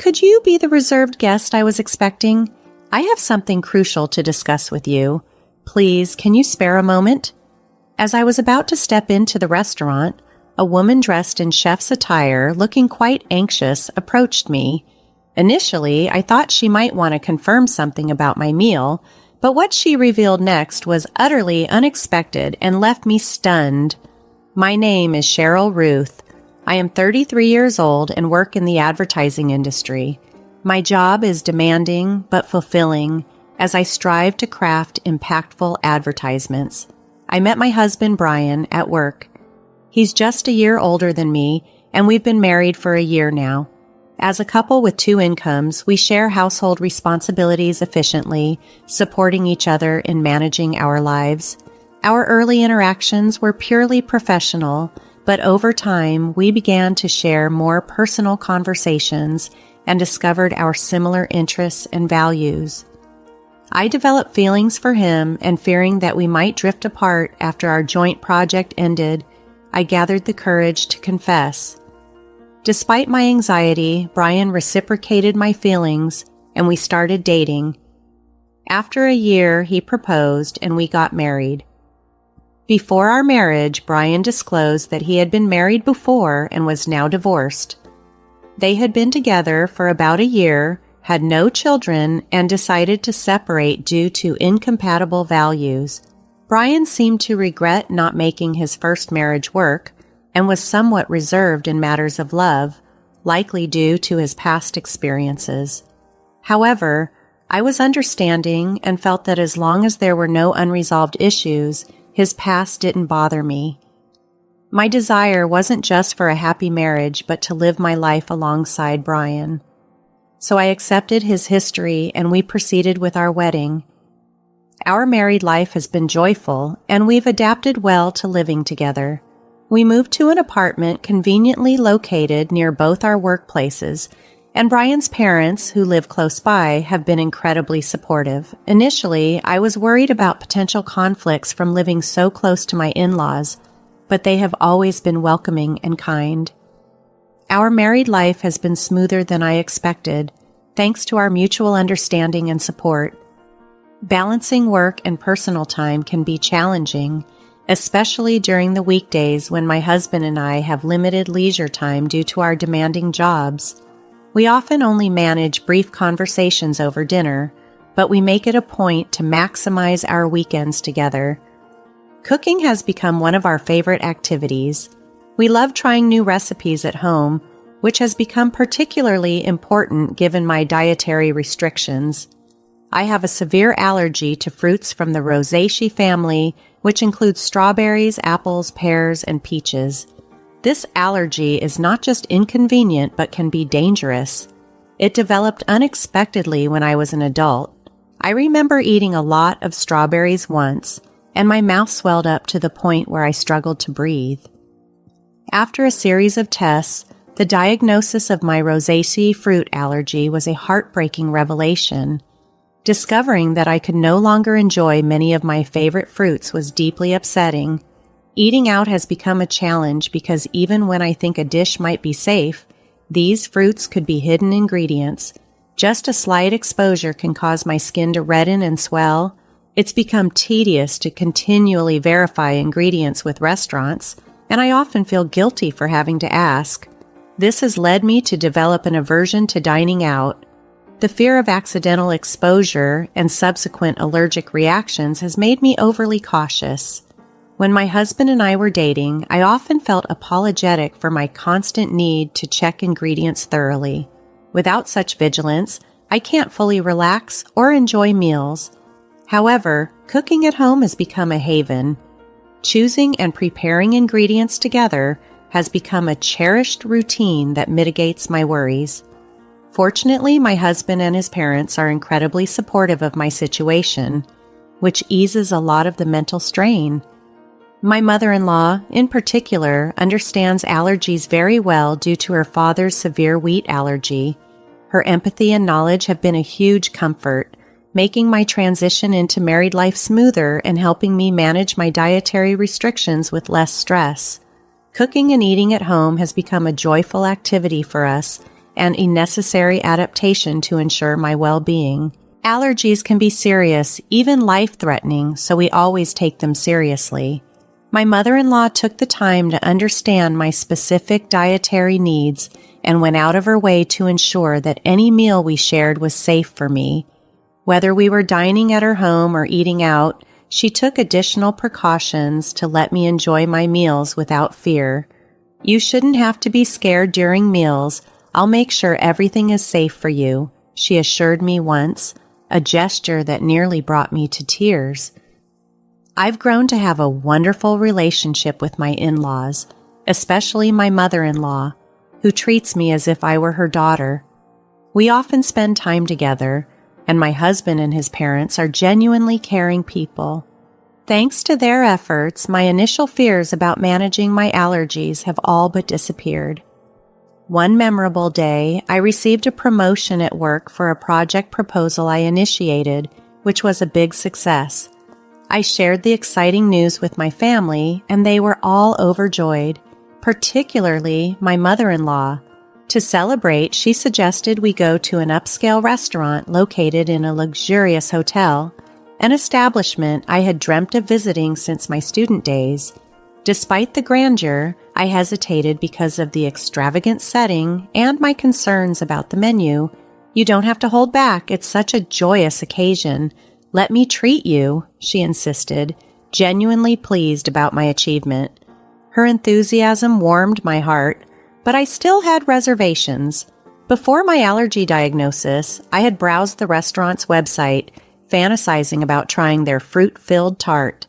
could you be the reserved guest I was expecting? I have something crucial to discuss with you. Please, can you spare a moment?" As I was about to step into the restaurant, a woman dressed in chef's attire, looking quite anxious, approached me. Initially, I thought she might want to confirm something about my meal, but what she revealed next was utterly unexpected and left me stunned. My name is Cheryl Ruth. I am 33 years old and work in the advertising industry. My job is demanding but fulfilling as I strive to craft impactful advertisements. I met my husband, Brian, at work. He's just a year older than me, and we've been married for a year now. As a couple with 2 incomes, we share household responsibilities efficiently, supporting each other in managing our lives. Our early interactions were purely professional, but over time, we began to share more personal conversations and discovered our similar interests and values. I developed feelings for him, and fearing that we might drift apart after our joint project ended, I gathered the courage to confess. Despite my anxiety, Brian reciprocated my feelings, and we started dating. After a year, he proposed, and we got married. Before our marriage, Brian disclosed that he had been married before and was now divorced. They had been together for about a year, had no children, and decided to separate due to incompatible values. Brian seemed to regret not making his first marriage work and was somewhat reserved in matters of love, likely due to his past experiences. However, I was understanding and felt that as long as there were no unresolved issues, his past didn't bother me. My desire wasn't just for a happy marriage, but to live my life alongside Brian. So I accepted his history and we proceeded with our wedding. Our married life has been joyful, and we've adapted well to living together. We moved to an apartment conveniently located near both our workplaces, and Brian's parents, who live close by, have been incredibly supportive. Initially, I was worried about potential conflicts from living so close to my in-laws, but they have always been welcoming and kind. Our married life has been smoother than I expected, thanks to our mutual understanding and support. Balancing work and personal time can be challenging, especially during the weekdays when my husband and I have limited leisure time due to our demanding jobs. We often only manage brief conversations over dinner, but we make it a point to maximize our weekends together. Cooking has become one of our favorite activities. We love trying new recipes at home, which has become particularly important given my dietary restrictions. I have a severe allergy to fruits from the Rosaceae family, which includes strawberries, apples, pears, and peaches. This allergy is not just inconvenient, but can be dangerous. It developed unexpectedly when I was an adult. I remember eating a lot of strawberries once, and my mouth swelled up to the point where I struggled to breathe. After a series of tests, the diagnosis of my Rosaceae fruit allergy was a heartbreaking revelation. Discovering that I could no longer enjoy many of my favorite fruits was deeply upsetting. Eating out has become a challenge because even when I think a dish might be safe, these fruits could be hidden ingredients. Just a slight exposure can cause my skin to redden and swell. It's become tedious to continually verify ingredients with restaurants, and I often feel guilty for having to ask. This has led me to develop an aversion to dining out. The fear of accidental exposure and subsequent allergic reactions has made me overly cautious. When my husband and I were dating, I often felt apologetic for my constant need to check ingredients thoroughly. Without such vigilance, I can't fully relax or enjoy meals. However, cooking at home has become a haven. Choosing and preparing ingredients together has become a cherished routine that mitigates my worries. Fortunately, my husband and his parents are incredibly supportive of my situation, which eases a lot of the mental strain. My mother-in-law, in particular, understands allergies very well due to her father's severe wheat allergy. Her empathy and knowledge have been a huge comfort, making my transition into married life smoother and helping me manage my dietary restrictions with less stress. Cooking and eating at home has become a joyful activity for us, and a necessary adaptation to ensure my well-being. Allergies can be serious, even life-threatening, so we always take them seriously. My mother-in-law took the time to understand my specific dietary needs and went out of her way to ensure that any meal we shared was safe for me. Whether we were dining at her home or eating out, she took additional precautions to let me enjoy my meals without fear. "You shouldn't have to be scared during meals. I'll make sure everything is safe for you," she assured me once, a gesture that nearly brought me to tears. I've grown to have a wonderful relationship with my in-laws, especially my mother-in-law, who treats me as if I were her daughter. We often spend time together, and my husband and his parents are genuinely caring people. Thanks to their efforts, my initial fears about managing my allergies have all but disappeared. One memorable day, I received a promotion at work for a project proposal I initiated, which was a big success. I shared the exciting news with my family, and they were all overjoyed, particularly my mother-in-law. To celebrate, she suggested we go to an upscale restaurant located in a luxurious hotel, an establishment I had dreamt of visiting since my student days. Despite the grandeur, I hesitated because of the extravagant setting and my concerns about the menu. "You don't have to hold back. It's such a joyous occasion. Let me treat you," she insisted, genuinely pleased about my achievement. Her enthusiasm warmed my heart, but I still had reservations. Before my allergy diagnosis, I had browsed the restaurant's website, fantasizing about trying their fruit-filled tart.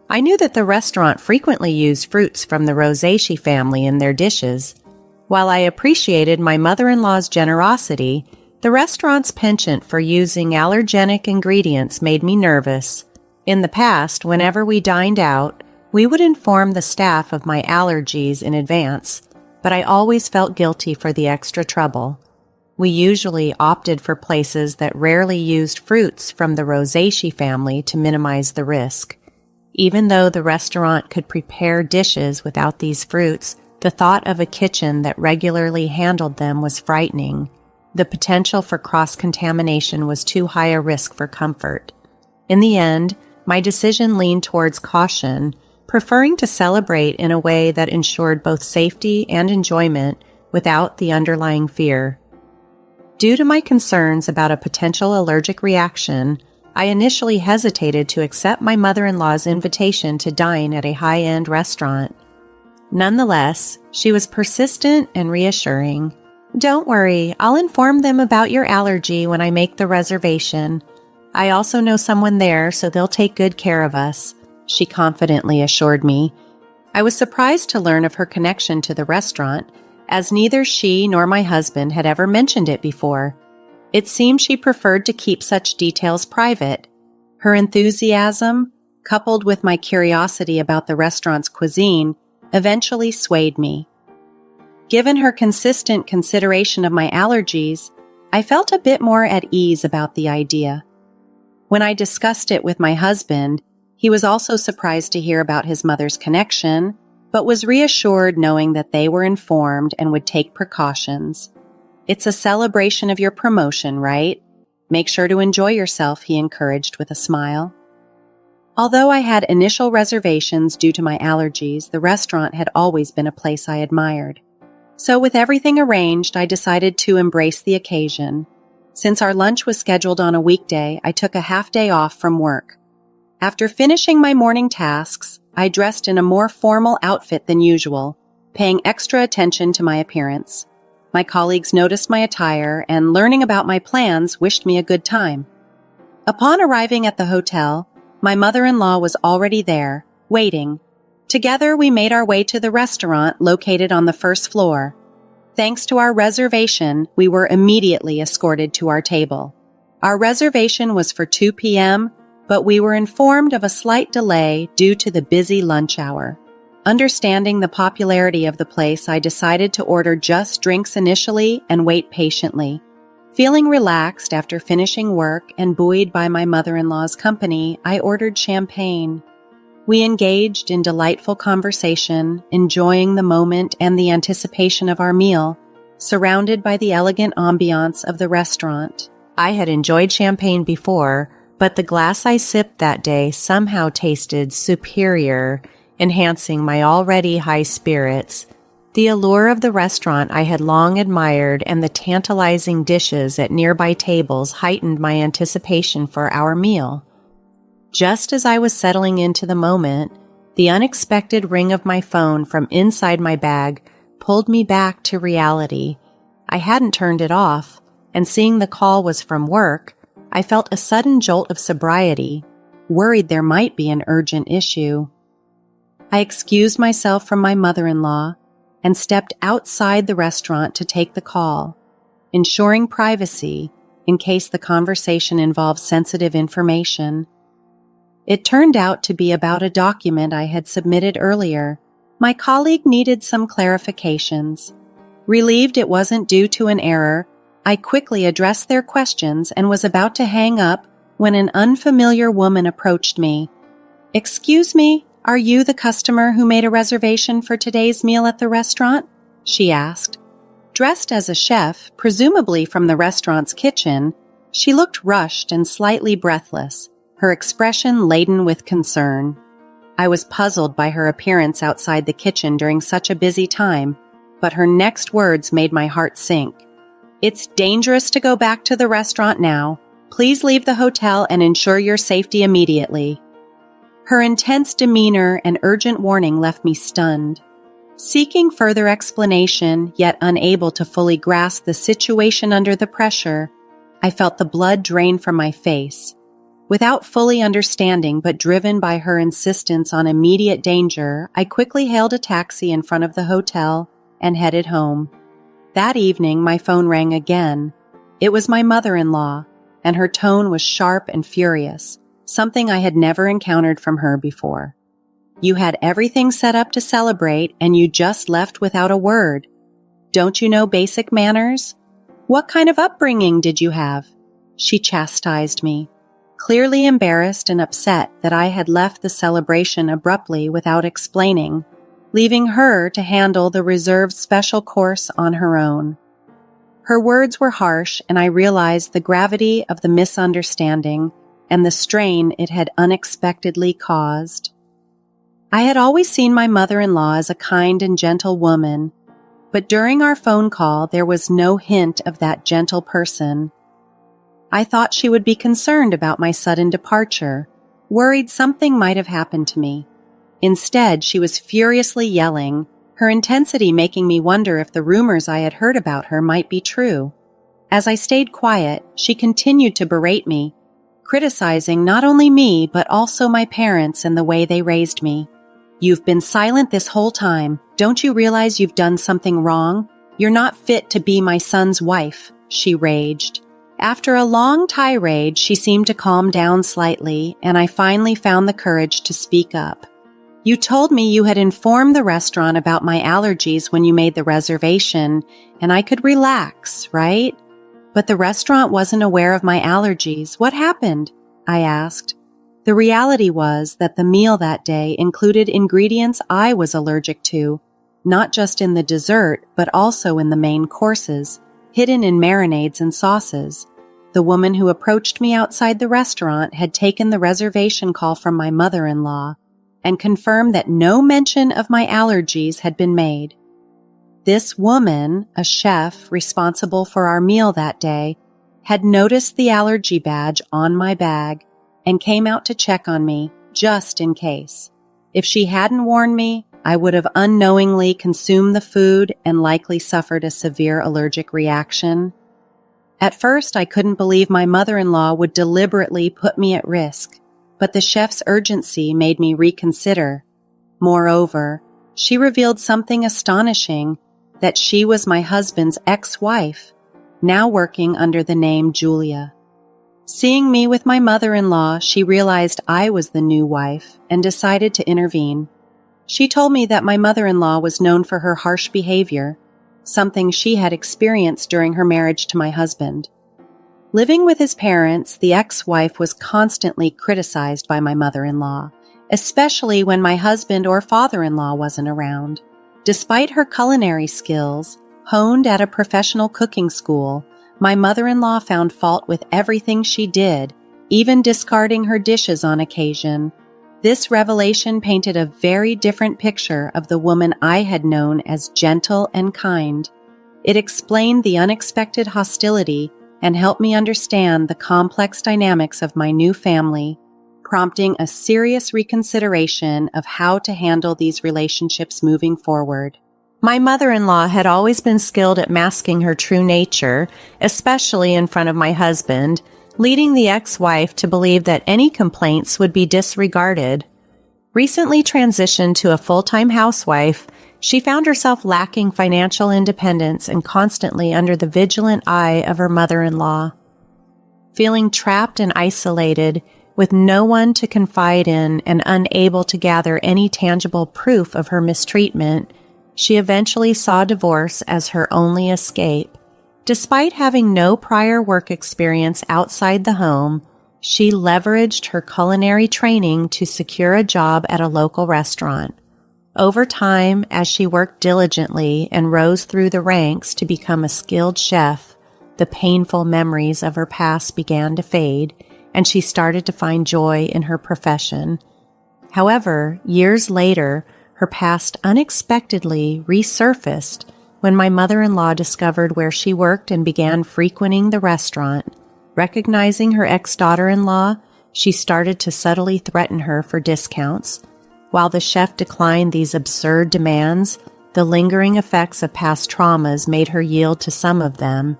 I knew that the restaurant frequently used fruits from the Rosaceae family in their dishes. While I appreciated my mother-in-law's generosity, the restaurant's penchant for using allergenic ingredients made me nervous. In the past, whenever we dined out, we would inform the staff of my allergies in advance, but I always felt guilty for the extra trouble. We usually opted for places that rarely used fruits from the Rosaceae family to minimize the risk. Even though the restaurant could prepare dishes without these fruits, the thought of a kitchen that regularly handled them was frightening. The potential for cross-contamination was too high a risk for comfort. In the end, my decision leaned towards caution, preferring to celebrate in a way that ensured both safety and enjoyment without the underlying fear. Due to my concerns about a potential allergic reaction, I initially hesitated to accept my mother-in-law's invitation to dine at a high-end restaurant. Nonetheless, she was persistent and reassuring. "Don't worry, I'll inform them about your allergy when I make the reservation. I also know someone there, so they'll take good care of us," she confidently assured me. I was surprised to learn of her connection to the restaurant, as neither she nor my husband had ever mentioned it before. It seemed she preferred to keep such details private. Her enthusiasm, coupled with my curiosity about the restaurant's cuisine, eventually swayed me. Given her consistent consideration of my allergies, I felt a bit more at ease about the idea. When I discussed it with my husband, he was also surprised to hear about his mother's connection, but was reassured knowing that they were informed and would take precautions. "It's a celebration of your promotion, right? Make sure to enjoy yourself," he encouraged with a smile. Although I had initial reservations due to my allergies, the restaurant had always been a place I admired. So with everything arranged, I decided to embrace the occasion. Since our lunch was scheduled on a weekday, I took a half day off from work. After finishing my morning tasks, I dressed in a more formal outfit than usual, paying extra attention to my appearance. My colleagues noticed my attire and, learning about my plans, wished me a good time. Upon arriving at the hotel, my mother-in-law was already there, waiting. Together, we made our way to the restaurant located on the first floor. Thanks to our reservation, we were immediately escorted to our table. Our reservation was for 2 p.m., but we were informed of a slight delay due to the busy lunch hour. Understanding the popularity of the place, I decided to order just drinks initially and wait patiently. Feeling relaxed after finishing work and buoyed by my mother-in-law's company, I ordered champagne. We engaged in delightful conversation, enjoying the moment and the anticipation of our meal. surrounded by the elegant ambiance of the restaurant. I had enjoyed champagne before, but the glass I sipped that day somehow tasted superior, enhancing my already high spirits. The allure of the restaurant I had long admired, and the tantalizing dishes at nearby tables heightened my anticipation for our meal. Just as I was settling into the moment, the unexpected ring of my phone from inside my bag pulled me back to reality. I hadn't turned it off, and seeing the call was from work, I felt a sudden jolt of sobriety, worried there might be an urgent issue. I excused myself from my mother-in-law and stepped outside the restaurant to take the call, ensuring privacy in case the conversation involved sensitive information. It turned out to be about a document I had submitted earlier. My colleague needed some clarifications. Relieved it wasn't due to an error, I quickly addressed their questions and was about to hang up when an unfamiliar woman approached me. "Excuse me, are you the customer who made a reservation for today's meal at the restaurant?" she asked. Dressed as a chef, presumably from the restaurant's kitchen, she looked rushed and slightly breathless, her expression laden with concern. I was puzzled by her appearance outside the kitchen during such a busy time, but her next words made my heart sink. "It's dangerous to go back to the restaurant now. Please leave the hotel and ensure your safety immediately." Her intense demeanor and urgent warning left me stunned. Seeking further explanation, yet unable to fully grasp the situation under the pressure, I felt the blood drain from my face. Without fully understanding but driven by her insistence on immediate danger, I quickly hailed a taxi in front of the hotel and headed home. That evening, my phone rang again. It was my mother-in-law, and her tone was sharp and furious, something I had never encountered from her before. "You had everything set up to celebrate, and you just left without a word. Don't you know basic manners? What kind of upbringing did you have?" She chastised me, clearly embarrassed and upset that I had left the celebration abruptly without explaining, leaving her to handle the reserved special course on her own. Her words were harsh, and I realized the gravity of the misunderstanding and the strain it had unexpectedly caused. I had always seen my mother-in-law as a kind and gentle woman, but during our phone call there was no hint of that gentle person. I thought she would be concerned about my sudden departure, worried something might have happened to me. Instead, she was furiously yelling, her intensity making me wonder if the rumors I had heard about her might be true. As I stayed quiet, she continued to berate me, criticizing not only me but also my parents and the way they raised me. "You've been silent this whole time. Don't you realize you've done something wrong? You're not fit to be my son's wife," she raged. After a long tirade, she seemed to calm down slightly, and I finally found the courage to speak up. "You told me you had informed the restaurant about my allergies when you made the reservation, and I could relax, right? But the restaurant wasn't aware of my allergies. What happened?" I asked. The reality was that the meal that day included ingredients I was allergic to, not just in the dessert, but also in the main courses, hidden in marinades and sauces. The woman who approached me outside the restaurant had taken the reservation call from my mother-in-law and confirmed that no mention of my allergies had been made. This woman, a chef responsible for our meal that day, had noticed the allergy badge on my bag and came out to check on me, just in case. If she hadn't warned me, I would have unknowingly consumed the food and likely suffered a severe allergic reaction. At first, I couldn't believe my mother-in-law would deliberately put me at risk, but the chef's urgency made me reconsider. Moreover, she revealed something astonishing, that she was my husband's ex-wife, now working under the name Julia. Seeing me with my mother-in-law, she realized I was the new wife and decided to intervene. She told me that my mother-in-law was known for her harsh behavior, something she had experienced during her marriage to my husband. Living with his parents, the ex-wife was constantly criticized by my mother-in-law, especially when my husband or father-in-law wasn't around. Despite her culinary skills, Honed at a professional cooking school, my mother-in-law found fault with everything she did, even discarding her dishes on occasion. This revelation painted a very different picture of the woman I had known as gentle and kind. It explained the unexpected hostility and helped me understand the complex dynamics of my new family, prompting a serious reconsideration of how to handle these relationships moving forward. My mother-in-law had always been skilled at masking her true nature, especially in front of my husband, leading the ex-wife to believe that any complaints would be disregarded. Recently transitioned to a full-time housewife, she found herself lacking financial independence and constantly under the vigilant eye of her mother-in-law. Feeling trapped and isolated, with no one to confide in and unable to gather any tangible proof of her mistreatment, she eventually saw divorce as her only escape. Despite having no prior work experience outside the home, she leveraged her culinary training to secure a job at a local restaurant. Over time, as she worked diligently and rose through the ranks to become a skilled chef, the painful memories of her past began to fade, and she started to find joy in her profession. However, years later, her past unexpectedly resurfaced when my mother-in-law discovered where she worked and began frequenting the restaurant. Recognizing her ex-daughter-in-law, she started to subtly threaten her for discounts. While the chef declined these absurd demands, the lingering effects of past traumas made her yield to some of them.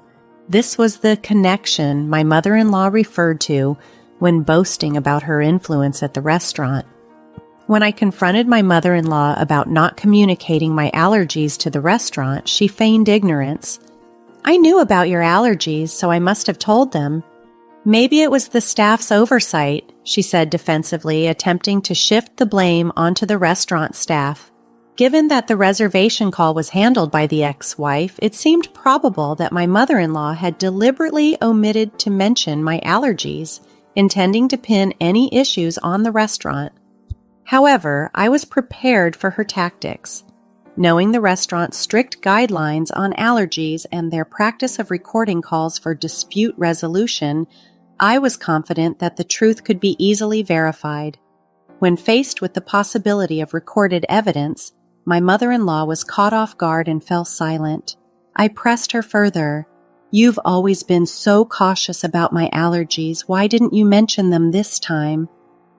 This was the connection my mother-in-law referred to when boasting about her influence at the restaurant. When I confronted my mother-in-law about not communicating my allergies to the restaurant, she feigned ignorance. "I knew about your allergies, so I must have told them." "Maybe it was the staff's oversight," she said defensively, attempting to shift the blame onto the restaurant staff. Given that the reservation call was handled by the ex-wife, it seemed probable that my mother-in-law had deliberately omitted to mention my allergies, intending to pin any issues on the restaurant. However, I was prepared for her tactics. Knowing the restaurant's strict guidelines on allergies and their practice of recording calls for dispute resolution, I was confident that the truth could be easily verified. When faced with the possibility of recorded evidence, my mother-in-law was caught off guard and fell silent. I pressed her further. "You've always been so cautious about my allergies. Why didn't you mention them this time?"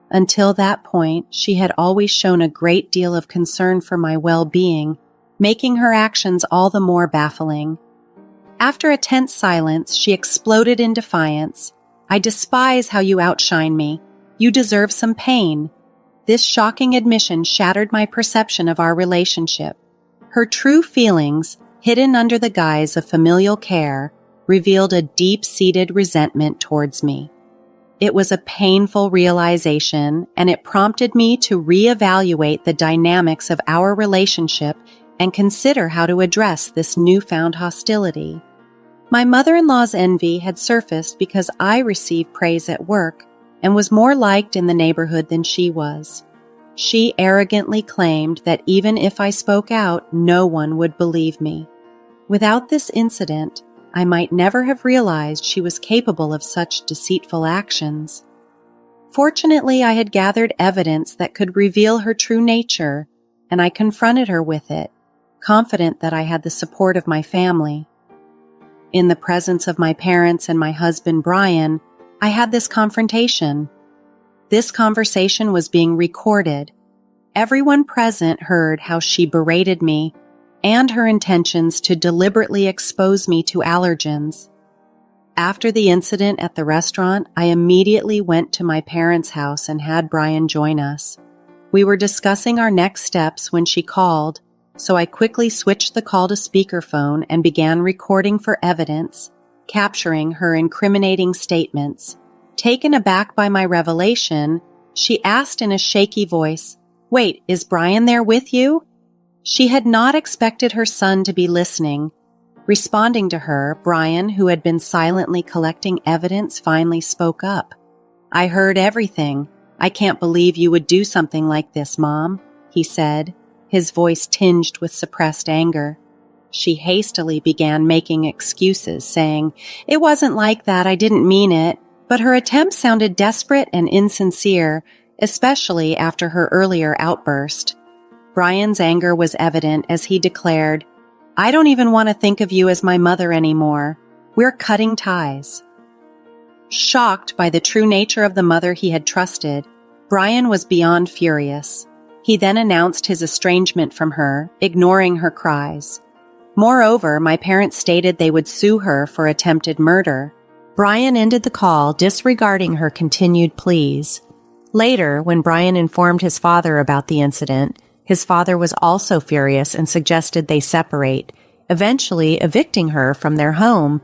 Until that point, she had always shown a great deal of concern for my well-being, making her actions all the more baffling. After a tense silence, she exploded in defiance. "I despise how you outshine me. You deserve some pain." This shocking admission shattered my perception of our relationship. Her true feelings, hidden under the guise of familial care, revealed a deep-seated resentment towards me. It was a painful realization, and it prompted me to reevaluate the dynamics of our relationship and consider how to address this newfound hostility. My mother-in-law's envy had surfaced because I received praise at work and was more liked in the neighborhood than she was. She arrogantly claimed that even if I spoke out, no one would believe me. Without this incident, I might never have realized she was capable of such deceitful actions. Fortunately, I had gathered evidence that could reveal her true nature, and I confronted her with it, confident that I had the support of my family. In the presence of my parents and my husband, Brian, I had this confrontation. This conversation was being recorded. Everyone present heard how she berated me and her intentions to deliberately expose me to allergens. After the incident at the restaurant, I immediately went to my parents' house and had Brian join us. We were discussing our next steps when she called, so I quickly switched the call to speakerphone and began recording for evidence, capturing her incriminating statements. Taken aback by my revelation, she asked in a shaky voice, "Wait, is Brian there with you?" She had not expected her son to be listening. Responding to her, Brian, who had been silently collecting evidence, finally spoke up. "I heard everything. I can't believe you would do something like this, Mom," he said, his voice tinged with suppressed anger. She hastily began making excuses, saying, "It wasn't like that, I didn't mean it," but her attempts sounded desperate and insincere, especially after her earlier outburst. Brian's anger was evident as he declared, "I don't even want to think of you as my mother anymore. We're cutting ties." Shocked by the true nature of the mother he had trusted, Brian was beyond furious. He then announced his estrangement from her, ignoring her cries. Moreover, my parents stated they would sue her for attempted murder. Brian ended the call, disregarding her continued pleas. Later, when Brian informed his father about the incident, his father was also furious and suggested they separate, eventually evicting her from their home.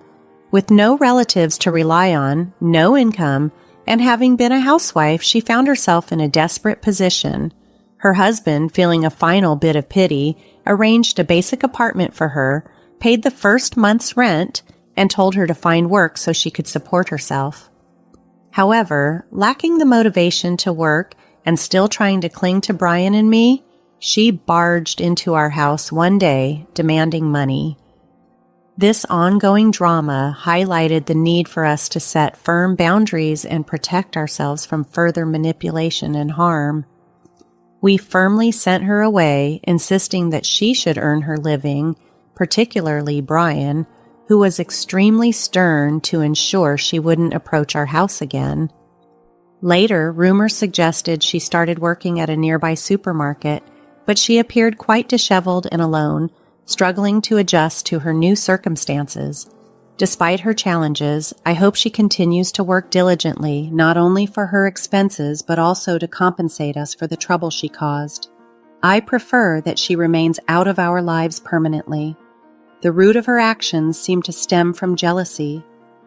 With no relatives to rely on, no income, and having been a housewife, she found herself in a desperate position. Her husband, feeling a final bit of pity, arranged a basic apartment for her, paid the first month's rent, and told her to find work so she could support herself. However, lacking the motivation to work and still trying to cling to Brian and me, she barged into our house one day, demanding money. This ongoing drama highlighted the need for us to set firm boundaries and protect ourselves from further manipulation and harm. We firmly sent her away, insisting that she should earn her living, particularly Brian, who was extremely stern to ensure she wouldn't approach our house again. Later, rumors suggested she started working at a nearby supermarket, but she appeared quite disheveled and alone, struggling to adjust to her new circumstances. Despite her challenges, I hope she continues to work diligently, not only for her expenses, but also to compensate us for the trouble she caused. I prefer that she remains out of our lives permanently. The root of her actions seemed to stem from jealousy.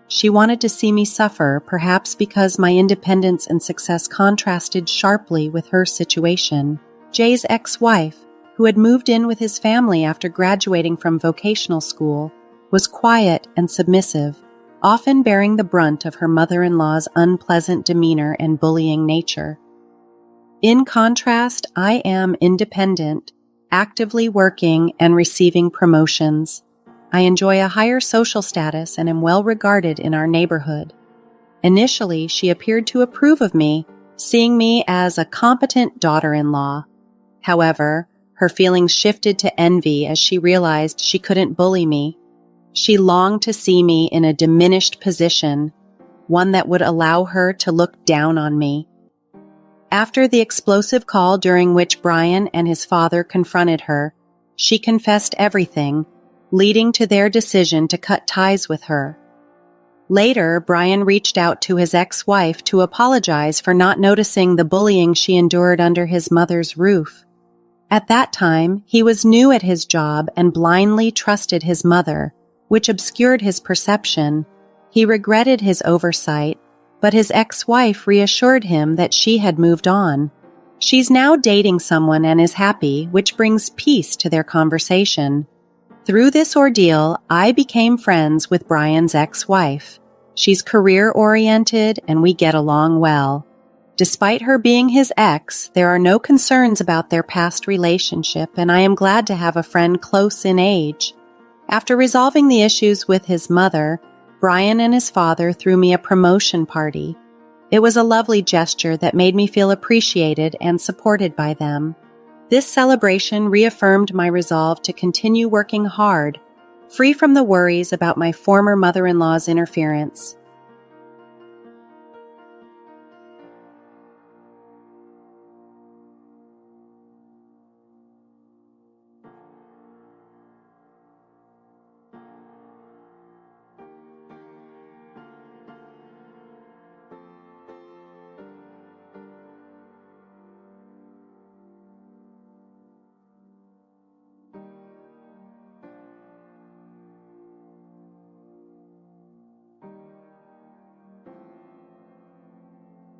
She wanted to see me suffer, perhaps because my independence and success contrasted sharply with her situation. Jay's ex-wife, who had moved in with his family after graduating from vocational school, was quiet and submissive, often bearing the brunt of her mother-in-law's unpleasant demeanor and bullying nature. In contrast, I am independent, actively working and receiving promotions. I enjoy a higher social status and am well regarded in our neighborhood. Initially, she appeared to approve of me, seeing me as a competent daughter-in-law. However, her feelings shifted to envy as she realized she couldn't bully me. She longed to see me in a diminished position, one that would allow her to look down on me. After the explosive call during which Brian and his father confronted her, she confessed everything, leading to their decision to cut ties with her. Later, Brian reached out to his ex-wife to apologize for not noticing the bullying she endured under his mother's roof. At that time, he was new at his job and blindly trusted his mother, which obscured his perception. He regretted his oversight, but his ex-wife reassured him that she had moved on. She's now dating someone and is happy, which brings peace to their conversation. Through this ordeal, I became friends with Brian's ex-wife. She's career-oriented and we get along well. Despite her being his ex, there are no concerns about their past relationship, and I am glad to have a friend close in age. After resolving the issues with his mother, Brian and his father threw me a promotion party. It was a lovely gesture that made me feel appreciated and supported by them. This celebration reaffirmed my resolve to continue working hard, free from the worries about my former mother-in-law's interference.